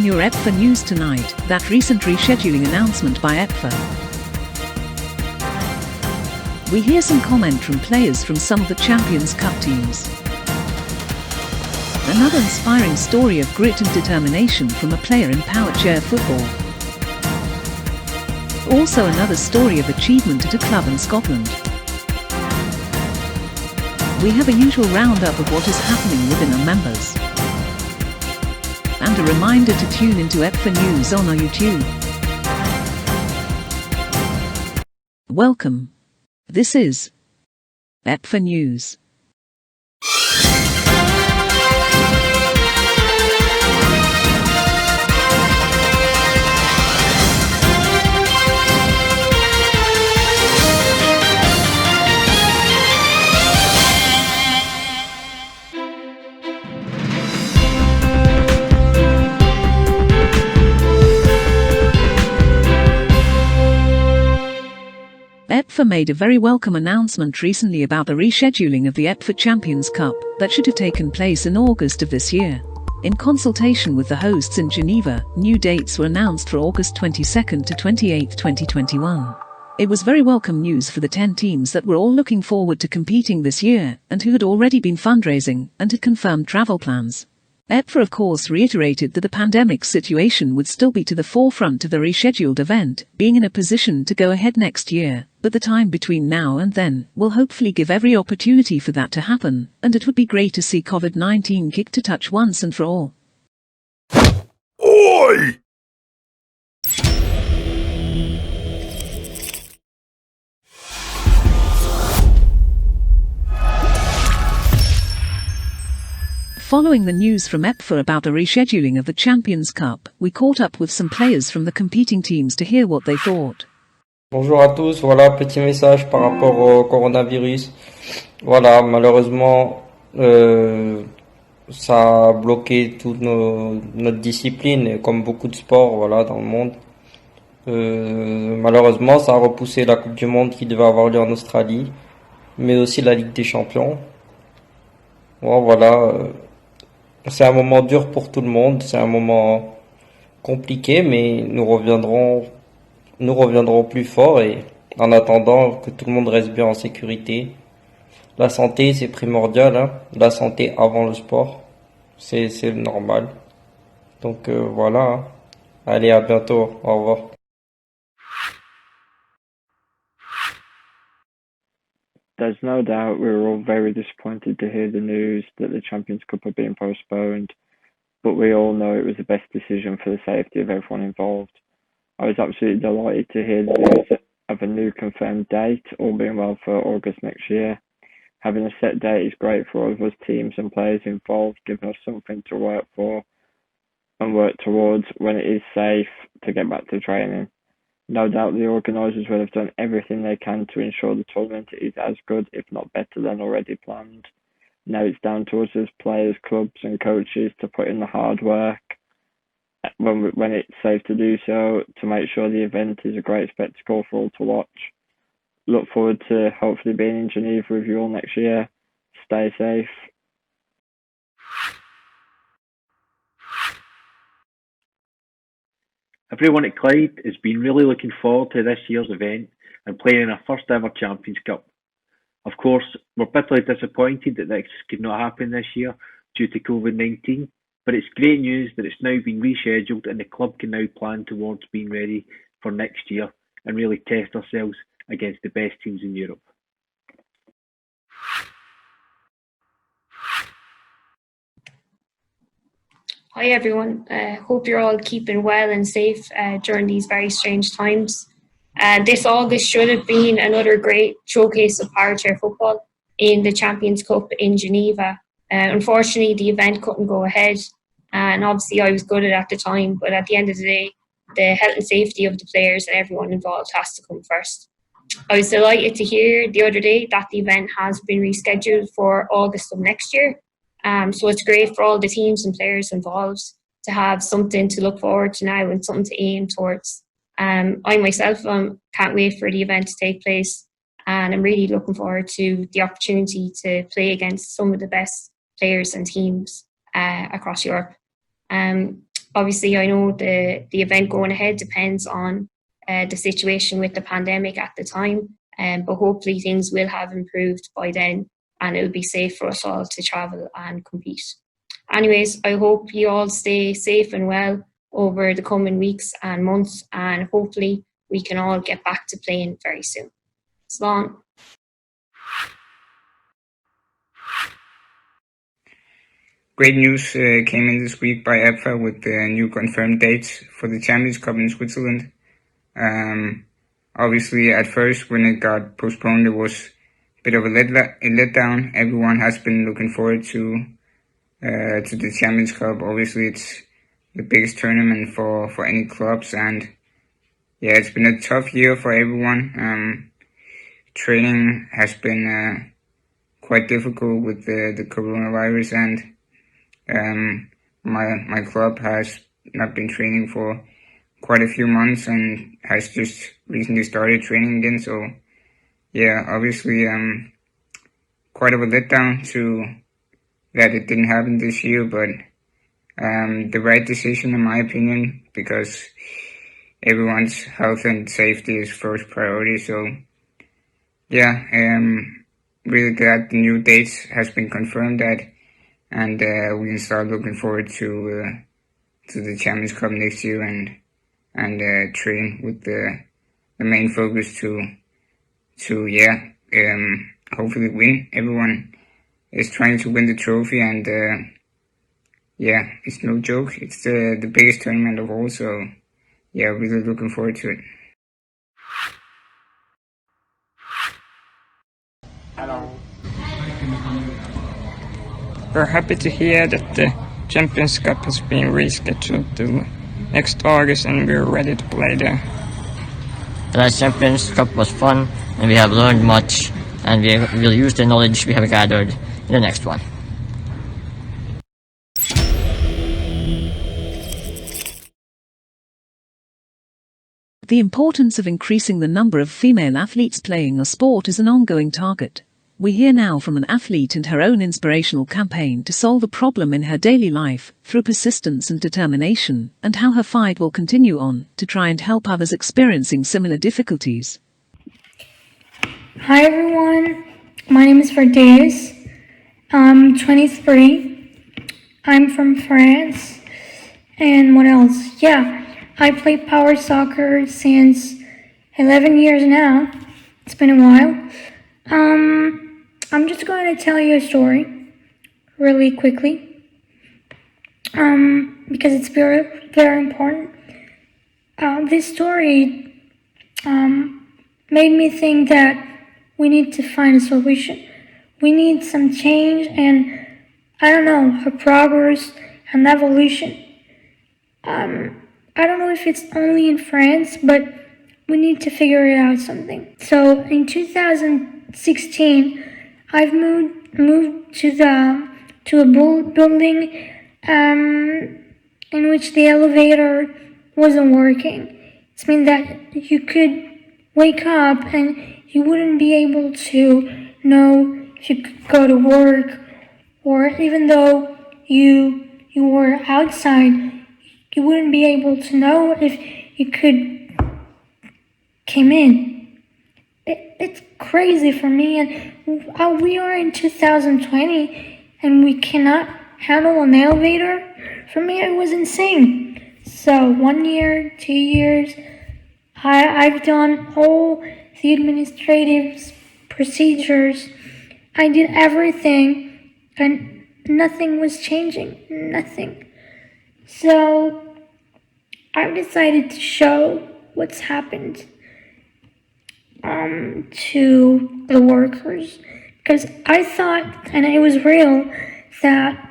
on your EPFA news tonight, that recent rescheduling announcement by EPFA. We hear some comment from players from some of the Champions Cup teams. Another inspiring story of grit and determination from a player in power chair football. Also another story of achievement at a club in Scotland. We have a usual roundup of what is happening within our members. And a reminder to tune into EPFA News on our YouTube. Welcome. This is EPFA News. EPFA made a very welcome announcement recently about the rescheduling of the EPFA Champions Cup that should have taken place in August of this year. In consultation with the hosts in Geneva, new dates were announced for August 22nd to 28th, 2021. It was very welcome news for the 10 teams that were all looking forward to competing this year and who had already been fundraising and had confirmed travel plans. EPFA of course reiterated that the pandemic situation would still be to the forefront of the rescheduled event, being in a position to go ahead next year, but the time between now and then will hopefully give every opportunity for that to happen, and it would be great to see COVID-19 kicked to touch once and for all. Oi! Following the news from EPFA about the rescheduling of the Champions Cup, we caught up with some players from the competing teams to hear what they thought. Bonjour à tous, voilà, petit message par rapport au coronavirus. Voilà, malheureusement, ça a bloqué toute notre discipline, comme beaucoup de sports, voilà, dans le monde. Malheureusement, ça a repoussé la Coupe du Monde qui devait avoir lieu en Australie, mais aussi la Ligue des Champions. Bon, voilà, c'est un moment dur pour tout le monde, c'est un moment compliqué, mais nous reviendrons plus forts et en attendant que tout le monde reste bien en sécurité. La santé, c'est primordial, hein. La santé avant le sport, c'est normal. Donc voilà, hein. Allez, à bientôt, au revoir. There's no doubt we were all very disappointed to hear the news that the Champions Cup had been postponed, but we all know it was the best decision for the safety of everyone involved. I was absolutely delighted to hear the news of a new confirmed date, all being well for August next year. Having a set date is great for all of us teams and players involved, giving us something to work for and work towards when it is safe to get back to training. No doubt the organisers will have done everything they can to ensure the tournament is as good, if not better, than already planned. Now it's down to us as players, clubs and coaches to put in the hard work when it's safe to do so, to make sure the event is a great spectacle for all to watch. Look forward to hopefully being in Geneva with you all next year. Stay safe. Everyone at Clyde has been really looking forward to this year's event and playing in our first ever Champions Cup. Of course, we're bitterly disappointed that this could not happen this year due to COVID-19, but it's great news that it's now been rescheduled and the club can now plan towards being ready for next year and really test ourselves against the best teams in Europe. Hi everyone, hope you're all keeping well and safe during these very strange times. This August should have been another great showcase of powerchair football in the Champions Cup in Geneva. Unfortunately, the event couldn't go ahead, and obviously I was gutted at the time, but at the end of the day, the health and safety of the players and everyone involved has to come first. I was delighted to hear the other day that the event has been rescheduled for August of next year. So it's great for all the teams and players involved to have something to look forward to now and something to aim towards. I myself can't wait for the event to take place, and I'm really looking forward to the opportunity to play against some of the best players and teams across Europe. Obviously, I know the event going ahead depends on the situation with the pandemic at the time, but hopefully things will have improved by then and it'll be safe for us all to travel and compete. Anyways, I hope you all stay safe and well over the coming weeks and months, and hopefully we can all get back to playing very soon. So long. Great news came in this week by EPFA with the new confirmed dates for the Champions Cup in Switzerland. Obviously, at first, when it got postponed, it was a bit of a letdown. Everyone has been looking forward to the Champions Cup. Obviously, it's the biggest tournament for any clubs, and yeah, it's been a tough year for everyone. Training has been quite difficult with the coronavirus, and my club has not been training for quite a few months and has just recently started training again. So yeah, obviously quite of a letdown to that it didn't happen this year, but the right decision in my opinion, because everyone's health and safety is first priority. So yeah, really glad the new dates has been confirmed and we can start looking forward to the Champions Cup next year and train with the main focus to hopefully win. Everyone is trying to win the trophy, and yeah, it's no joke. It's the biggest tournament of all, so yeah, really looking forward to it. We're happy to hear that the Champions Cup has been rescheduled to next August and we're ready to play there. The last Champions Cup was fun and we have learned much, and we will use the knowledge we have gathered in the next one. The importance of increasing the number of female athletes playing a sport is an ongoing target. We hear now from an athlete and her own inspirational campaign to solve a problem in her daily life through persistence and determination, and how her fight will continue on to try and help others experiencing similar difficulties. Hi everyone, my name is Ferdez. I'm 23. I'm from France. And what else? Yeah, I play power soccer since 11 years now. It's been a while. I'm just going to tell you a story really quickly, because it's very, very important. This story made me think that we need to find a solution. We need some change and, I don't know, a progress, an evolution. I don't know if it's only in France, but we need to figure it out something. So in 2016, I've moved to a building in which the elevator wasn't working. It means that you could wake up and you wouldn't be able to know if you could go to work, or even though you were outside, you wouldn't be able to know if you could come in. It's crazy for me, and we are in 2020 and we cannot handle an elevator. For me, it was insane. So 1 year, 2 years, I've done all the administrative procedures. I did everything and nothing was changing, nothing. So I've decided to show what's happened to the workers, because I thought, and it was real, that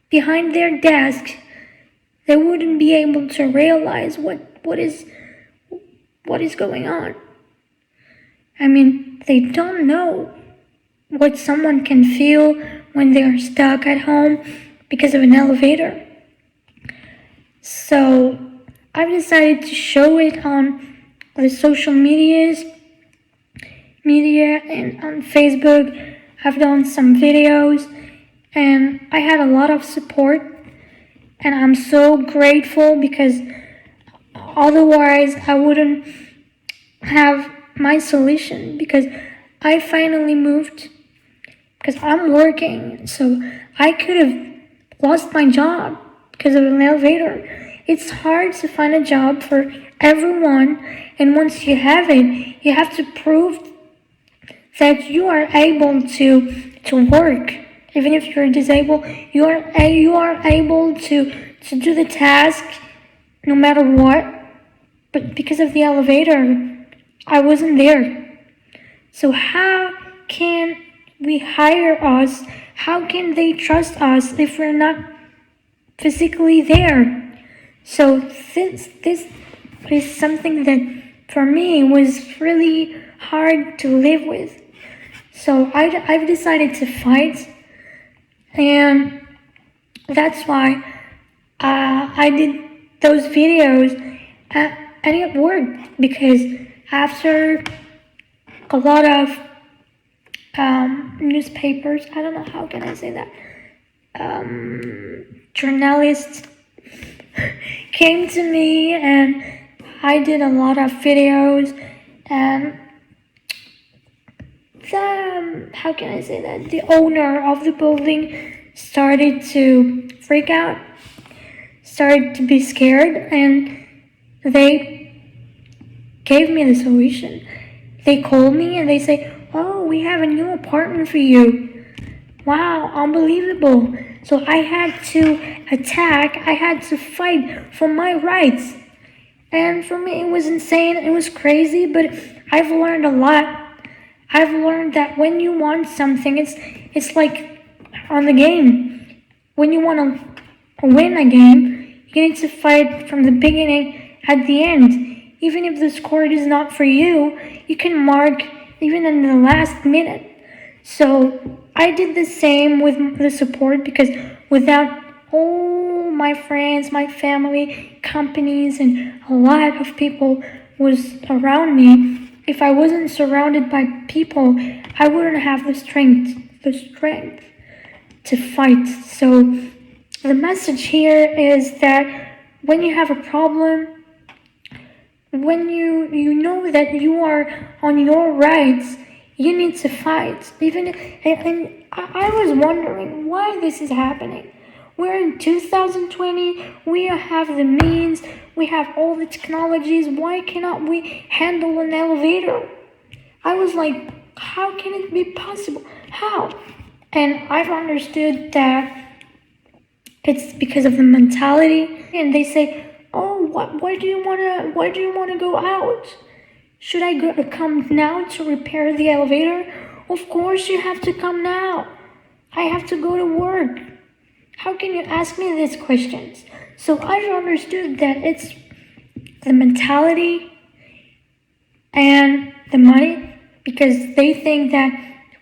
behind their desk they wouldn't be able to realize what is going on. I mean, they don't know what someone can feel when they are stuck at home because of an elevator. So I've decided to show it on the social media and on Facebook. I've done some videos and I had a lot of support, And I'm so grateful because otherwise I wouldn't have my solution, because I finally moved because I'm working. So I could have lost my job because of an elevator. It's hard to find a job for everyone, and once you have it, you have to prove that you are able to work. Even if you're disabled, you are able to do the task no matter what. But because of the elevator, I wasn't there. So how can we hire us? How can they trust us if we're not physically there? So this is something that for me was really hard to live with. So I've decided to fight, and that's why I did those videos, and it worked, because after a lot of newspapers, I don't know how can I say that, journalists came to me, and I did a lot of videos, and how can I say that, the owner of the building started to freak out, started to be scared, and they gave me the solution. They called me and they say, "Oh, we have a new apartment for you." Wow, unbelievable. So I had to I had to fight for my rights. And for me, it was insane, it was crazy, but I've learned a lot. I've learned that when you want something, it's like on the game. When you want to win a game, you need to fight from the beginning at the end. Even if the score is not for you, you can mark even in the last minute. So I did the same with the support, because without all my friends, my family, companies, and a lot of people was around me, if I wasn't surrounded by people, I wouldn't have the strength to fight. So the message here is that when you have a problem, when you know that you are on your rights, you need to fight. And I was wondering why this is happening. We're in 2020, we have the means, we have all the technologies, why cannot we handle an elevator? I was like, how can it be possible? How? And I've understood that it's because of the mentality. And they say, "Oh, why do you wanna go out? Should I come now to repair the elevator?" Of course you have to come now. I have to go to work. How can you ask me these questions? So I've understood that it's the mentality and the money, because they think that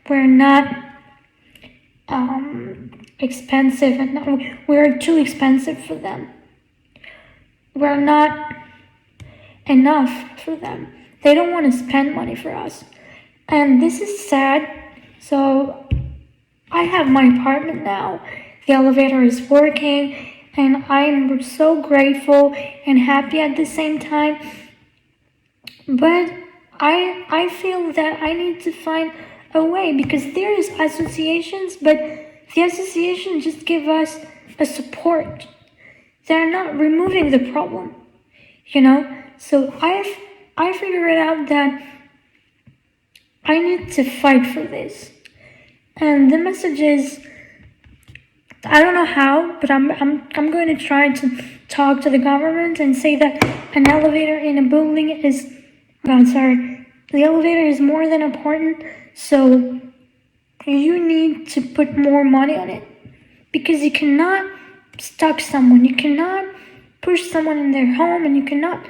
we're not expensive, and we're too expensive for them. We're not enough for them. They don't want to spend money for us. And this is sad. So I have my apartment now. The elevator is working, and I'm so grateful and happy at the same time. But I feel that I need to find a way, because there is associations, but the association just give us a support. They're not removing the problem, you know? So I figured out that I need to fight for this. And the message is, I don't know how, but I'm going to try to talk to the government and say that an elevator in a building is, the elevator is more than important, so you need to put more money on it. Because you cannot stuck someone, you cannot push someone in their home, and you cannot,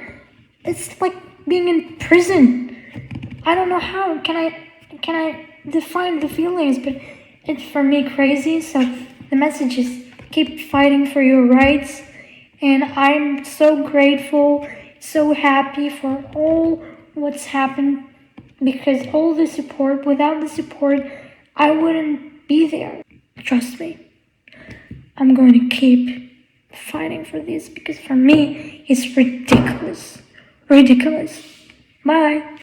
it's like being in prison. I don't know how can I define the feelings, but it's for me crazy. So the message is, keep fighting for your rights, and I'm so grateful, so happy for all what's happened, because all the support, without the support, I wouldn't be there. Trust me. I'm going to keep fighting for this, because for me, it's ridiculous. Ridiculous. Bye.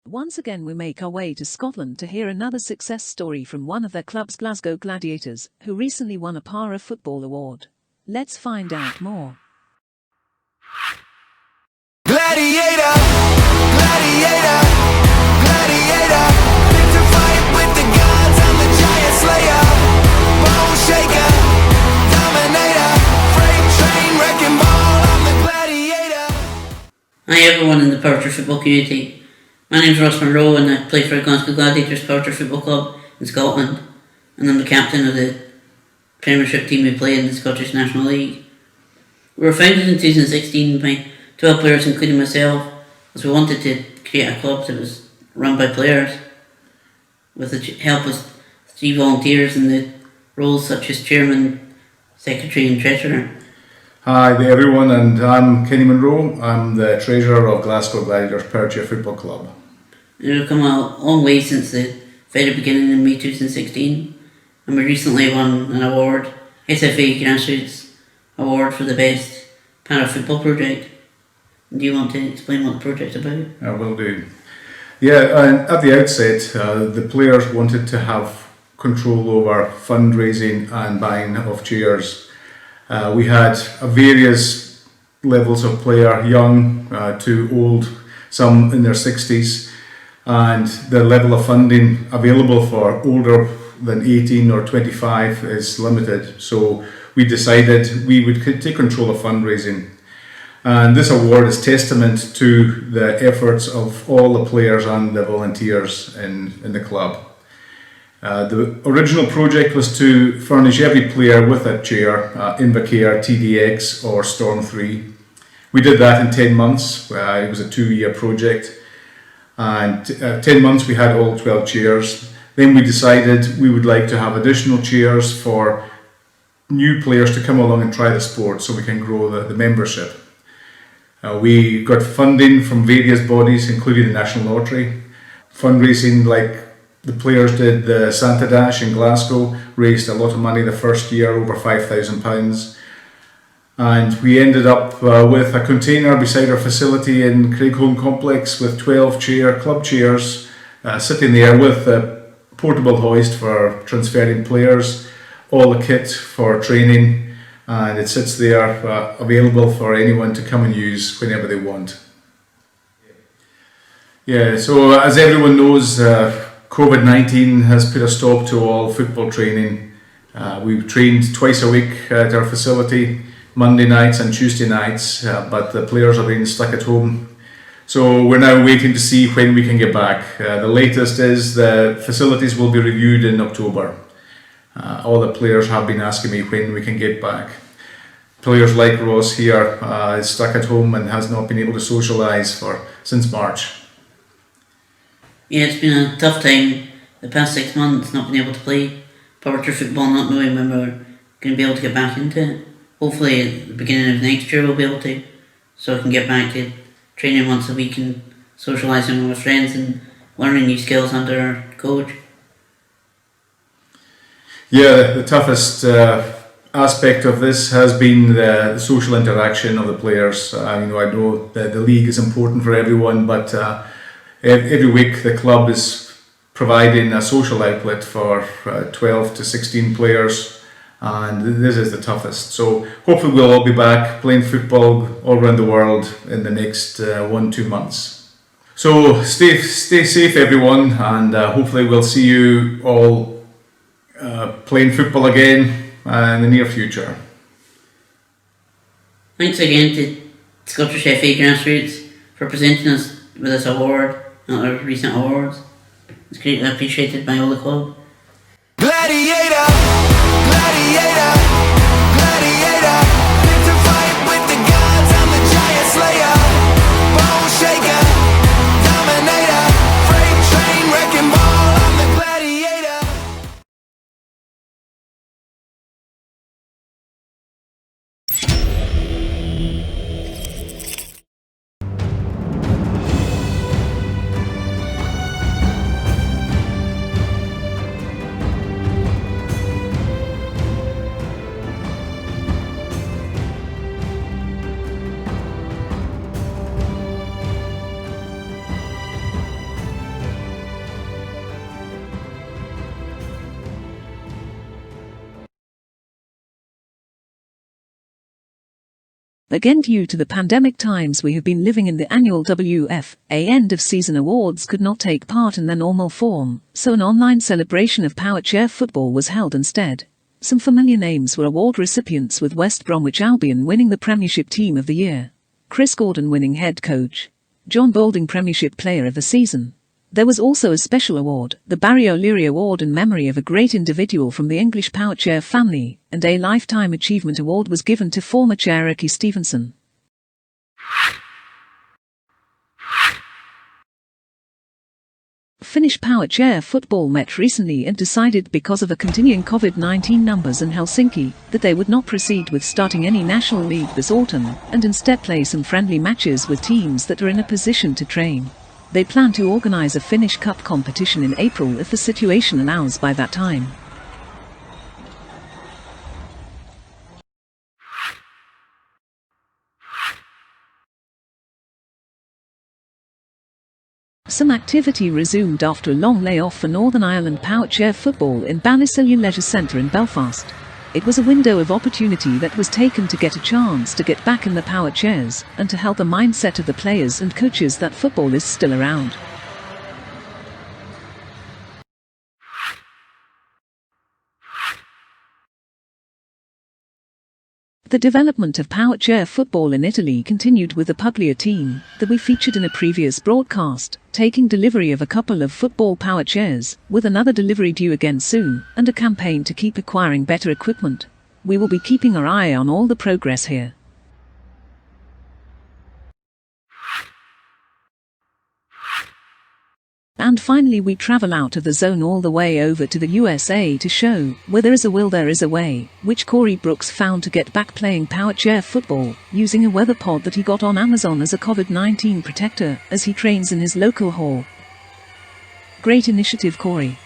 Once again we make our way to Scotland to hear another success story from one of their club's Glasgow Gladiators, who recently won a Para Football Award. Let's find out more. Gladiator, gladiator, gladiator, fit to fight with the gods, I'm the giant slayer, bone shaker, dominator, freight train, wrecking ball, I'm the gladiator. Hi everyone in the Porter football community. My name is Ross Monroe and I play for Glasgow Gladiators Porter Football Club in Scotland, and I'm the captain of the Premiership team we play in the Scottish National League. We were founded in 2016 by 12 players including myself, as we wanted to create a club that was run by players, with the help of 3 volunteers in the roles such as chairman, secretary and treasurer. Hi there everyone, and I'm Kenny Monroe. I'm the treasurer of Glasgow Gladiators Perthshire Football Club. We've come a long way since the very beginning in May 2016, and we recently won an award, SFA Grassroots Award for the best para football project. Do you want to explain what the project's about? I will do. Yeah, and at the outset, the players wanted to have control over fundraising and buying of chairs. We had various levels of player, young to old, some in their 60s, and the level of funding available for older than 18 or 25 is limited. So we decided we would take control of fundraising. And this award is testament to the efforts of all the players and the volunteers in the club. The original project was to furnish every player with a chair, Invacare, TDX or Storm 3. We did that in 10 months. It was a 2-year project. And 10 months we had all 12 chairs. Then we decided we would like to have additional chairs for new players to come along and try the sport so we can grow the membership. We got funding from various bodies, including the National Lottery. Fundraising like the players did the Santa Dash in Glasgow, raised a lot of money the first year, over £5,000. And we ended up with a container beside our facility in Craigholm Complex with 12 club chairs sitting there with a portable hoist for transferring players, all the kit for training, and it sits there available for anyone to come and use whenever they want. Yeah, so as everyone knows, COVID-19 has put a stop to all football training. We've trained twice a week at our facility, Monday nights and Tuesday nights, but the players are being stuck at home. So we're now waiting to see when we can get back. The latest is the facilities will be reviewed in October. All the players have been asking me when we can get back. Players like Ross here is stuck at home and has not been able to socialise since March. Yeah, it's been a tough time the past 6 months, not being able to play Porter football, not knowing when we're going to be able to get back into it. Hopefully at the beginning of next year we'll be able to, so I can get back to training once a week and socialising with my friends and learning new skills under our coach. Yeah, the toughest aspect of this has been the social interaction of the players. I know that the league is important for everyone, but every week the club is providing a social outlet for 12 to 16 players, and this is the toughest. So hopefully we'll all be back playing football all around the world in the next 1-2 months. So stay safe everyone, and hopefully we'll see you all playing football again in the near future. Thanks again to Scottish FA Grassroots for presenting us with this award and our recent awards. It's greatly appreciated by all the club. Gladiator, gladiator, gladiator, fit to fight with the gods, I'm the giant slayer, bone shaker, dominator, freight train, wrecking ball, I'm the gladiator. Again, due to the pandemic times we have been living in, the annual WFA end-of-season awards could not take part in their normal form, so an online celebration of Power Chair football was held instead. Some familiar names were award recipients, with West Bromwich Albion winning the Premiership Team of the Year, Chris Gordon winning Head Coach, John Boulding Premiership Player of the Season. There was also a special award, the Barry O'Leary Award, in memory of a great individual from the English Power Chair family, and a Lifetime Achievement Award was given to former chair Ricky Stevenson. Finnish Power Chair football met recently and decided, because of the continuing COVID-19 numbers in Helsinki, that they would not proceed with starting any national league this autumn, and instead play some friendly matches with teams that are in a position to train. They plan to organize a Finnish Cup competition in April if the situation allows by that time. Some activity resumed after a long layoff for Northern Ireland Power Chair football in Ballysillion Leisure Centre in Belfast. It was a window of opportunity that was taken to get a chance to get back in the Power Chairs and to help the mindset of the players and coaches that football is still around. The development of Power Chair football in Italy continued, with the Puglia team that we featured in a previous broadcast taking delivery of a couple of football Power Chairs, with another delivery due again soon, and a campaign to keep acquiring better equipment. We will be keeping our eye on all the progress here. And finally, we travel out of the zone all the way over to the USA to show where there is a will, there is a way, which Corey Brooks found to get back playing Power Chair football using a weather pod that he got on Amazon as a COVID-19 protector as he trains in his local hall. Great initiative, Corey.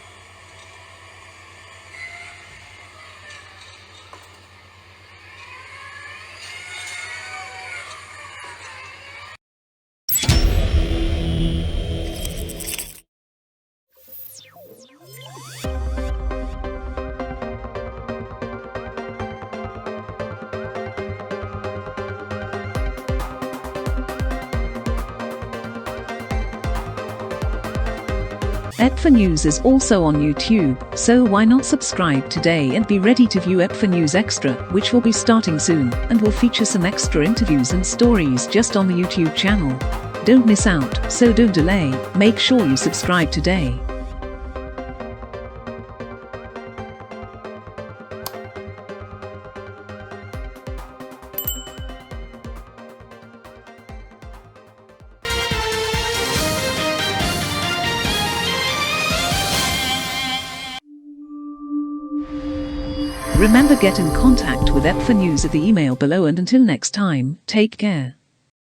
EPFA News is also on YouTube, so why not subscribe today and be ready to view EPFA News Extra, which will be starting soon, and will feature some extra interviews and stories just on the YouTube channel. Don't miss out, so don't delay, make sure you subscribe today. Remember, get in contact with EPFA News at the email below, and until next time, take care.